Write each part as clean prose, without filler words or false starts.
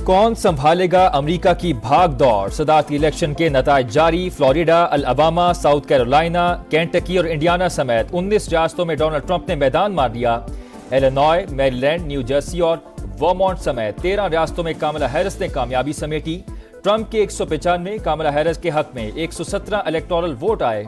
कौन संभालेगा अमेरिका की भाग दौड़? सदारती इलेक्शन के नताइज जारी। Florida, Alabama, south Carolina, Kentucky और इंडियाना समेत 19 रियासतों में डोनाल्ड ट्रंप ने मैदान मार दिया। इलिनॉय, मैरीलैंड, न्यू जर्सी और वर्मोंट समेत 13 रियासतों में कामला हैरिस ने कामयाबी समेटी। ट्रंप के 195, कामला हैरिस के हक में 117 इलेक्टोरल वोट आए।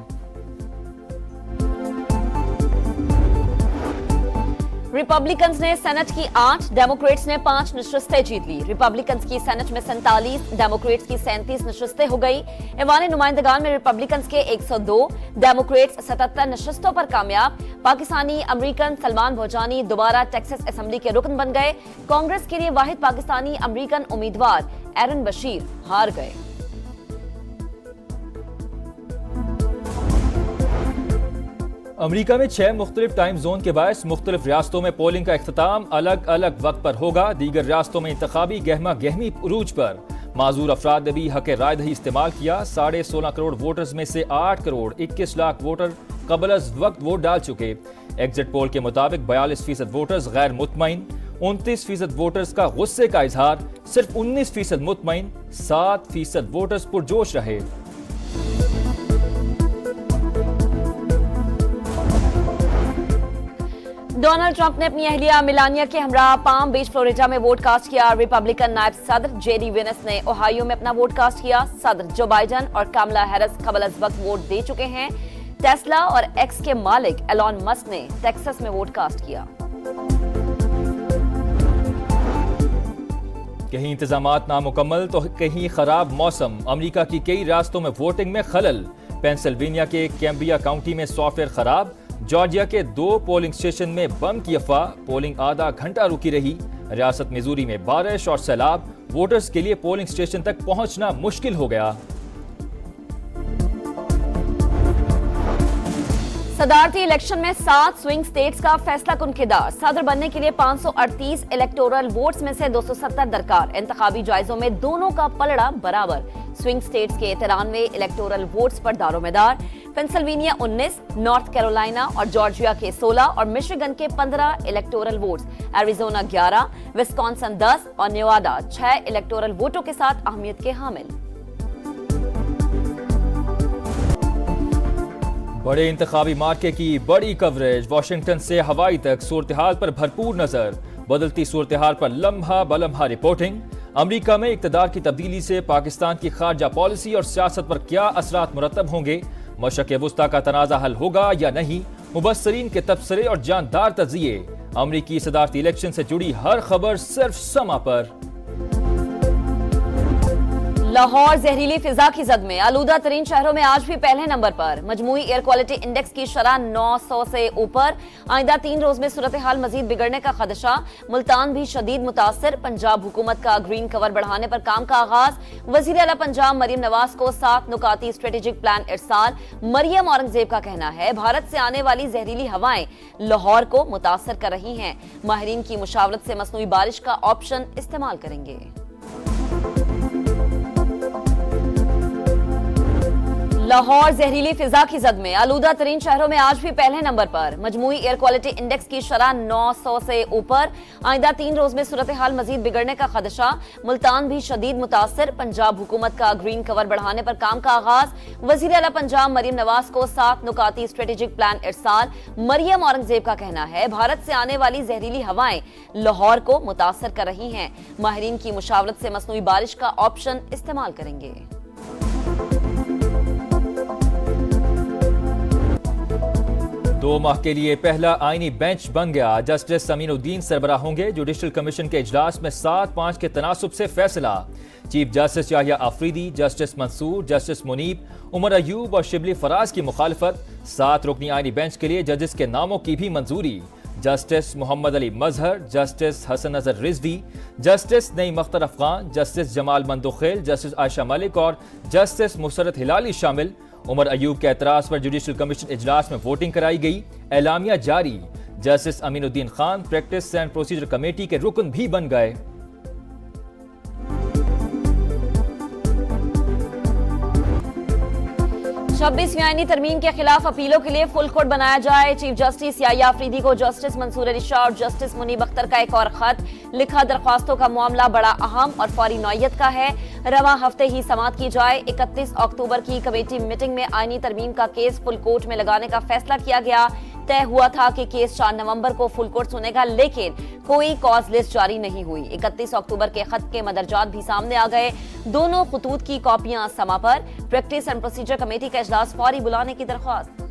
रिपब्लिकन्स ने सेनेट की 8, डेमोक्रेट्स ने 5 नशस्तें जीत ली। रिपब्लिकन्स की सेनेट में 47, डेमोक्रेट्स की 37 नशस्तें हो गई। ऐवान नुमाइंदगान में रिपब्लिकन्स के 102, डेमोक्रेट्स 77 नशस्तों पर कामयाब। पाकिस्तानी अमेरिकन सलमान भोजानी दोबारा टेक्सास असेंबली के रुकन बन गए। कांग्रेस के लिए वाहिद पाकिस्तानी अमेरिकन उम्मीदवार एरन बशीर हार गए। अमेरिका में 6 मुख्तलिफ टाइम जोन के बायस मुख्तलिफ रियासतों में पोलिंग का इख्तिताम अलग अलग वक्त पर होगा। दीगर रियासतों में इंतखाबी गहमा गहमी उरूज पर। माजूर अफराद ने भी हक राय दही इस्तेमाल किया। 16.5 करोड़ वोटर्स में से 8 करोड़ 21 लाख वोटर कबल अज वक्त वोट डाल चुके। एग्जिट पोल के मुताबिक 42% वोटर्स गैर मुतमईन, 29% वोटर्स का गुस्से का इजहार, सिर्फ 19% मुतमईन, 7% वोटर्स पुरजोश रहे। डोनाल्ड ट्रंप ने अपनी अहलिया मिलानिया के हमरा पाम बीच फ्लोरिडा में वोट कास्ट किया। रिपब्लिकन नायब सदर जेडी वेनेस ने ओहायो में अपना वोट कास्ट किया। सदर जो बाइडेन और कामला हैरिस कबल अज वक्त वोट दे चुके हैं। टेस्ला और एक्स के मालिक एलॉन मस्क ने टेक्सास में वोट कास्ट किया। कहीं इंतजामात नामुकम्मल तो कहीं खराब मौसम। अमेरिका की कई रियासतों में वोटिंग में खलल। पेंसिल्वेनिया के कैम्ब्रिया काउंटी में सॉफ्टवेयर खराब। जॉर्जिया के 2 पोलिंग स्टेशन में बम की अफवाह, पोलिंग आधा घंटा रुकी रही। रियासत मिजूरी में बारिश और सैलाब, वोटर्स के लिए पोलिंग स्टेशन तक पहुंचना मुश्किल हो गया। सदारती इलेक्शन में 7 स्विंग स्टेट्स का फैसला कुनकेदार। सदर बनने के लिए 538 इलेक्टोरल वोट्स में से 270 दरकार। इंतखाबी जायजों में दोनों का पलड़ा बराबर। स्विंग स्टेट्स के 93 इलेक्टोरल वोट्स पर दारोमदार। पेंसिल्वेनिया 19, नॉर्थ कैरोलिना और जॉर्जिया के 16 और मिशिगन के 15 इलेक्टोरल वोट्स। एरिजोना 11, विस्कॉन्सिन 10 और नेवाडा 6 इलेक्टोरल वोटों के साथ अहमियत के हामिल। बड़े इंतखाबी मार्के की बड़ी कवरेज। वाशिंगटन से हवाई तक सूरत-ए-हाल पर भरपूर नजर। बदलती सूरत-ए-हाल पर लम्हा बलम्हा रिपोर्टिंग। अमेरिका में इक़्तिदार की तब्दीली से पाकिस्तान की खारजा पॉलिसी और सियासत पर क्या असरात मुरतब होंगे? मशरिक़ वुस्ता का तनाज़ा हल होगा या नहीं? मुबस्सरीन के तबसरे और जानदार तज़िये। अमेरिकी सदारती इलेक्शन से जुड़ी हर खबर सिर्फ समा पर। लाहौर जहरीली फिजा की जद में। आलूदा तरीन शहरों में आज भी पहले नंबर पर। मजमूई एयर क्वालिटी इंडेक्स की शरह 900 से ऊपर। आइंदा 3 रोज में सूरत हाल मजीद बिगड़ने का खदशा। मुल्तान भी शदीद मुतासर। पंजाब हुकूमत का ग्रीन कवर बढ़ाने पर काम का आगाज। वजीर आला पंजाब मरियम नवाज को 7 नुकाती स्ट्रेटेजिक प्लान इरसाल। मरियम औरंगजेब का कहना है भारत से आने वाली जहरीली हवाएं लाहौर को मुतासर कर रही हैं। माहिरीन की मुशावरत से मसनूई बारिश का ऑप्शन इस्तेमाल करेंगे। लाहौर जहरीली फिजा की जद में। आलूदा तरीन शहरों में आज भी पहले नंबर पर। मजमूई एयर क्वालिटी इंडेक्स की शरह 900 से ऊपर। आइंदा 3 रोज में सूरत हाल मजीद बिगड़ने का खदशा। मुल्तान भी शदीद मुतासर। पंजाब हुकूमत का ग्रीन कवर बढ़ाने पर काम का आगाज। वजीर आला पंजाब मरियम नवाज को 7 नुकाती स्ट्रेटेजिक प्लान इरसाल। मरियम औरंगजेब का कहना है भारत से आने वाली जहरीली हवाएं लाहौर को मुतासर कर रही हैं। माहिरीन की मुशावरत से मसनूई बारिश का ऑप्शन इस्तेमाल करेंगे। दो माह के लिए पहला आईनी बेंच बन गया। जस्टिस अमीनुद्दीन सरबराह होंगे। जुडिशल कमीशन के इजलास में 7-5 के तनासुब से फैसला। Chief justice Yahya Afridi, justice Mansoor, justice Muneeb, Umar Ayub और शिबली फराज की मुखालफत। 7 रुकनी आईनी बेंच के लिए जजेस के नामों की भी मंजूरी। जस्टिस मोहम्मद अली मजहर, जस्टिस हसन नजर Rizvi, justice Naeem Akhtar Afghan, justice Jamal Mandokhail, justice Ayesha Malik और जस्टिस मुसरत हिलाली शामिल। उमर अयूब के एतराज पर जुडिशल कमीशन इजलास में वोटिंग कराई गई। एलामिया जारी। Justice Aminuddin Khan practice and procedure committee के रुकन भी बन गए। 26वीं आईनी तरमीम के खिलाफ अपीलों के लिए फुल कोर्ट बनाया जाए। चीफ जस्टिस याहिया अफरीदी को जस्टिस मंसूर अली शाह और जस्टिस मुनीब अख्तर का एक और खत लिखा। दरख्वास्तों का मामला बड़ा अहम और फौरी नौयत का है। रवां हफ्ते ही समाअत की जाए। 31 अक्टूबर की कमेटी मीटिंग में आईनी तरमीम का केस फुल कोर्ट में लगाने का फैसला किया गया। तय हुआ था कि केस 4 नवंबर को फुल कोर्ट सुनेगा, लेकिन कोई कॉज लिस्ट जारी नहीं हुई। 31 अक्टूबर के खत के मदरजात भी सामने आ गए। दोनों खतूत की कॉपियां समा पर। प्रैक्टिस एंड प्रोसीजर कमेटी का इजलास फौरी बुलाने की दरख्वास्त।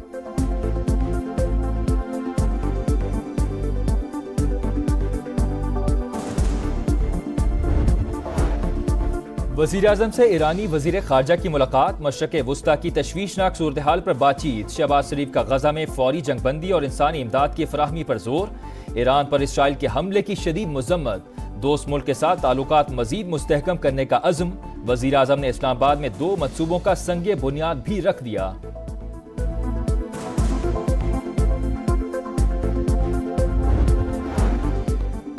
वजीर आजम से ईरानी वजीर खारजा की मुलाकात। मशरक़ वुस्ता की तशवीशनाक सूरत हाल पर बातचीत। शहबाज शरीफ का गजा में फौरी जंगबंदी और इंसानी इमदाद की फराहमी पर जोर। ईरान पर इसराइल के हमले की शदीद मजम्मत। दोस्त मुल्क के साथ ताल्लुकात मजीद मुस्तहकम करने का अज़्म। वजीर आजम ने इस्लामाबाद में 2 मंसूबों का संगे बुनियाद भी रख दिया।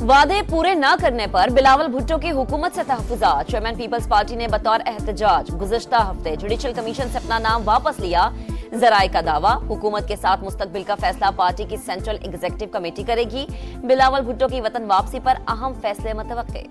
वादे पूरे न करने पर बिलावल भुट्टो की हुकूमत से तहफ़्फ़ुज़ात। चेयरमैन पीपल्स पार्टी ने बतौर एहतजाज गुज़िश्ता हफ्ते जुडिशल कमीशन से अपना नाम वापस लिया। ज़राए का दावा, हुकूमत के साथ मुस्तकबिल का फैसला पार्टी की सेंट्रल एग्जीक्यूटिव कमेटी करेगी। बिलावल भुट्टो की वतन वापसी पर अहम फैसले मुतवक्के।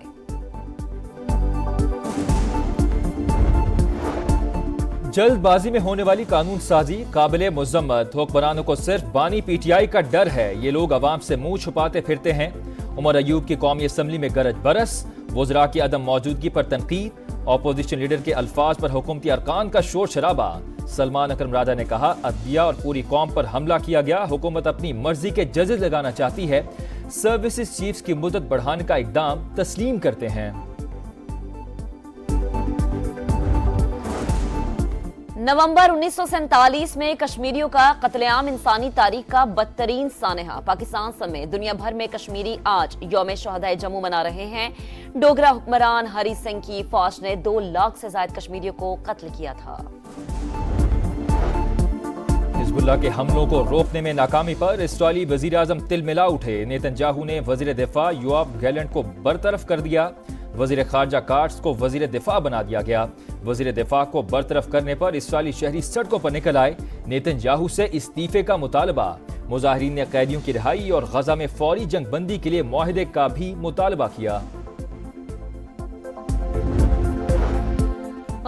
जल्दबाजी में होने वाली कानून साजी काबिले मुज़म्मत। हुक्मरानों को सिर्फ बानी पीटीआई का डर है। ये लोग अवाम से मुंह छुपाते फिरते हैं। उमर अयूब की कौमी असम्बली में गरज बरस। वज़रा की अदम मौजूदगी पर तनकीद। अपोजिशन लीडर के अल्फाज पर हुकूमती अरकान का शोर शराबा। सलमान अकरम राजा ने कहा, अदलिया और पूरी कौम पर हमला किया गया। हुकूमत अपनी मर्जी के जजेस लगाना चाहती है। सर्विसेज चीफ्स की मुद्दत बढ़ाने का इकदाम तस्लीम करते हैं। नवंबर 1947 में कश्मीरियों का कत्लेआम इंसानी तारीख का बदतरीन सानहा। पाकिस्तान समेत दुनिया भर में कश्मीरी आज यौम शहदाए जम्मू मना रहे हैं। डोगरा हुक्मरान हरी सिंह की फौज ने 2 लाख से ज्यादा कश्मीरियों को कत्ल किया था। हिजबुल्लाह के हमलों को रोकने में नाकामी पर इसराइली वजीर आजम तिलमिला उठे। नेतन्याहू ने वजीर दिफा योआव गैलेंट को बरतरफ कर दिया। वजीर खारजा कार्ड्स को वजीर दिफा बना दिया गया। वजीर दिफा को बरतरफ करने पर इसराइली शहरी सड़कों पर निकल आए। नेतन्याहू से इस्तीफे का मुतालबा। मुजाहिरीन ने कैदियों की रिहाई और गजा में फौरी जंगबंदी के लिए मुआहदे का भी मुतालबा किया।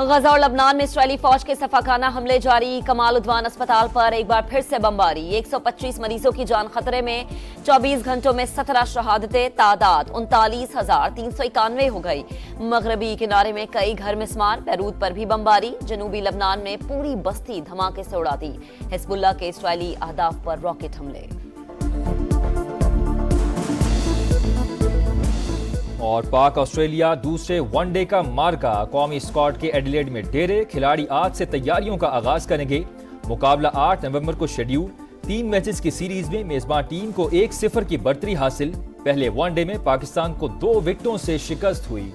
गजा और लबनान में इसराइली फौज के सफाकाना हमले जारी। कमाल उद्वान अस्पताल पर एक बार फिर से बमबारी। 125 मरीजों की जान खतरे में। 24 घंटों में 17 शहादतें। तादाद 39,391 हो गई। मगरबी किनारे में कई घर मिस्मार। बैरूत पर भी बमबारी। जनूबी लबनान में पूरी बस्ती धमाके से उड़ा दी। हिजबुल्लाह के इसराइली अहदाफ पर रॉकेट हमले। और पाक ऑस्ट्रेलिया दूसरे वनडे का मार्का। कौमी स्क्वाड के एडिलेड में डेरे। खिलाड़ी आज से तैयारियों का आगाज करेंगे। मुकाबला 8 नवंबर को शेड्यूल। 3 मैचेस की सीरीज में मेजबान टीम को 1-0 की बढ़तरी हासिल। पहले वनडे में पाकिस्तान को 2 विकेटों से शिकस्त हुई।